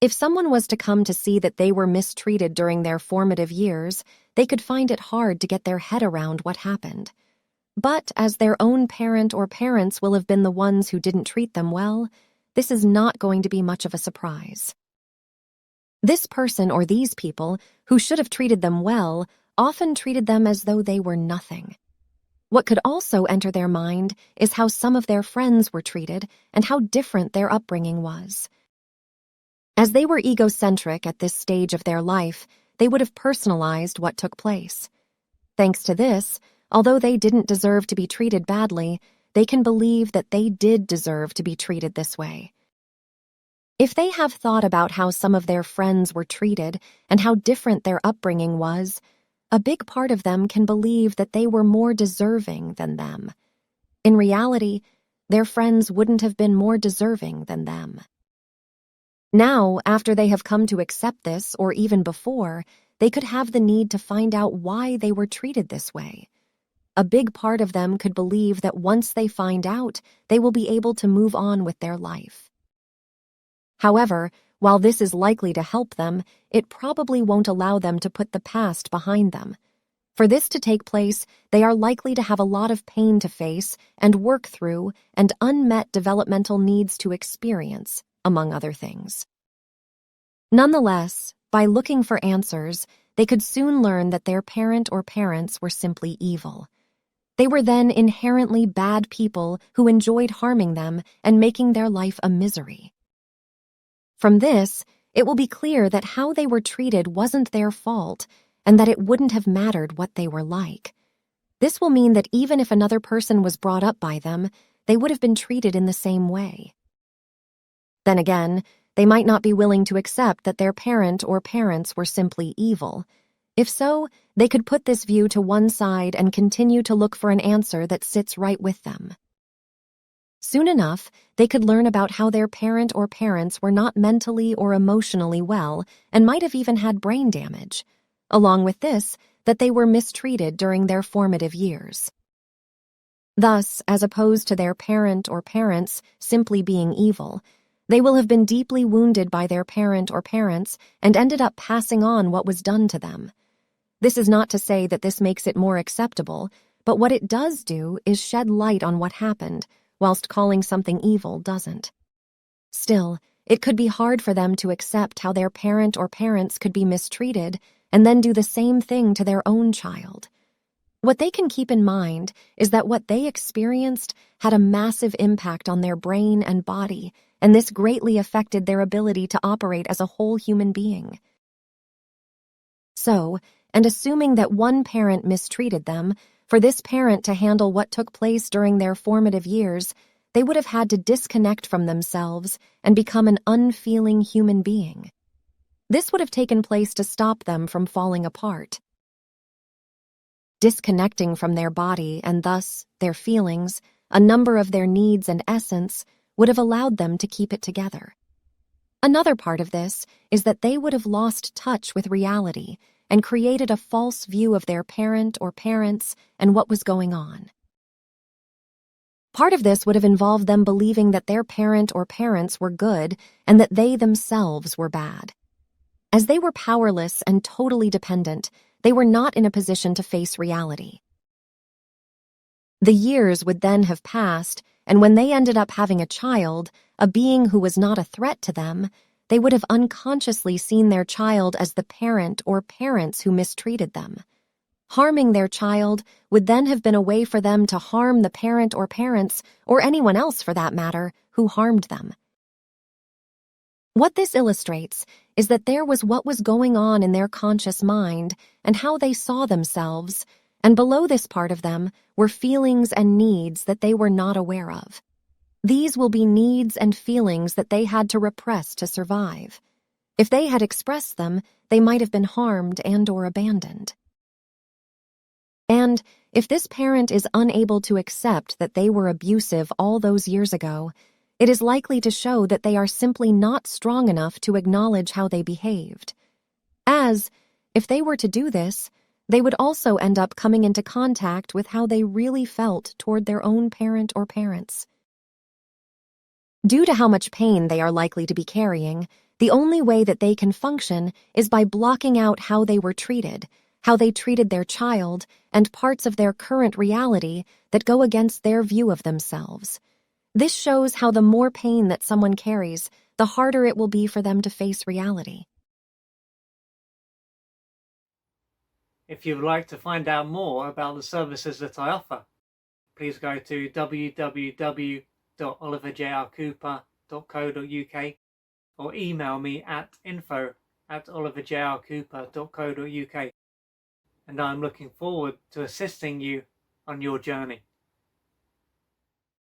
If someone was to come to see that they were mistreated during their formative years, they could find it hard to get their head around what happened. But as their own parent or parents will have been the ones who didn't treat them well, this is not going to be much of a surprise. This person or these people, who should have treated them well, often treated them as though they were nothing. What could also enter their mind is how some of their friends were treated and how different their upbringing was. As they were egocentric at this stage of their life, they would have personalized what took place. Thanks to this, although they didn't deserve to be treated badly, they can believe that they did deserve to be treated this way. If they have thought about how some of their friends were treated and how different their upbringing was, a big part of them can believe that they were more deserving than them. In reality, their friends wouldn't have been more deserving than them. Now, after they have come to accept this, or even before, they could have the need to find out why they were treated this way. A big part of them could believe that once they find out, they will be able to move on with their life. However, while this is likely to help them, it probably won't allow them to put the past behind them. For this to take place, they are likely to have a lot of pain to face and work through and unmet developmental needs to experience, among other things. Nonetheless, by looking for answers, they could soon learn that their parent or parents were simply evil. They were then inherently bad people who enjoyed harming them and making their life a misery. From this, it will be clear that how they were treated wasn't their fault and that it wouldn't have mattered what they were like. This will mean that even if another person was brought up by them, they would have been treated in the same way. Then again, they might not be willing to accept that their parent or parents were simply evil. If so, they could put this view to one side and continue to look for an answer that sits right with them. Soon enough, they could learn about how their parent or parents were not mentally or emotionally well and might have even had brain damage. Along with this, that they were mistreated during their formative years. Thus, as opposed to their parent or parents simply being evil, they will have been deeply wounded by their parent or parents and ended up passing on what was done to them. This is not to say that this makes it more acceptable, but what it does do is shed light on what happened, whilst calling something evil doesn't. Still, it could be hard for them to accept how their parent or parents could be mistreated and then do the same thing to their own child. What they can keep in mind is that what they experienced had a massive impact on their brain and body, and this greatly affected their ability to operate as a whole human being. So, and assuming that one parent mistreated them, for this parent to handle what took place during their formative years, they would have had to disconnect from themselves and become an unfeeling human being. This would have taken place to stop them from falling apart. Disconnecting from their body and thus their feelings, a number of their needs and essence, would have allowed them to keep it together. Another part of this is that they would have lost touch with reality and created a false view of their parent or parents and what was going on. Part of this would have involved them believing that their parent or parents were good and that they themselves were bad. As they were powerless and totally dependent, they were not in a position to face reality. The years would then have passed, and when they ended up having a child, a being who was not a threat to them, they would have unconsciously seen their child as the parent or parents who mistreated them. Harming their child would then have been a way for them to harm the parent or parents, or anyone else for that matter, who harmed them. What this illustrates is that there was what was going on in their conscious mind and how they saw themselves, and below this part of them were feelings and needs that they were not aware of. These will be needs and feelings that they had to repress to survive. If they had expressed them, they might have been harmed and/or abandoned. And if this parent is unable to accept that they were abusive all those years ago, it is likely to show that they are simply not strong enough to acknowledge how they behaved. As, if they were to do this, they would also end up coming into contact with how they really felt toward their own parent or parents. Due to how much pain they are likely to be carrying, The only way that they can function is by blocking out how they were treated, how they treated their child, and parts of their current reality that go against their view of themselves. This shows how the more pain that someone carries, the harder it will be for them to face reality. If you would like to find out more about the services that I offer, please go to www.oliverjrcooper.co.uk or email me at info@oliverjrcooper.co.uk, and I'm looking forward to assisting you on your journey.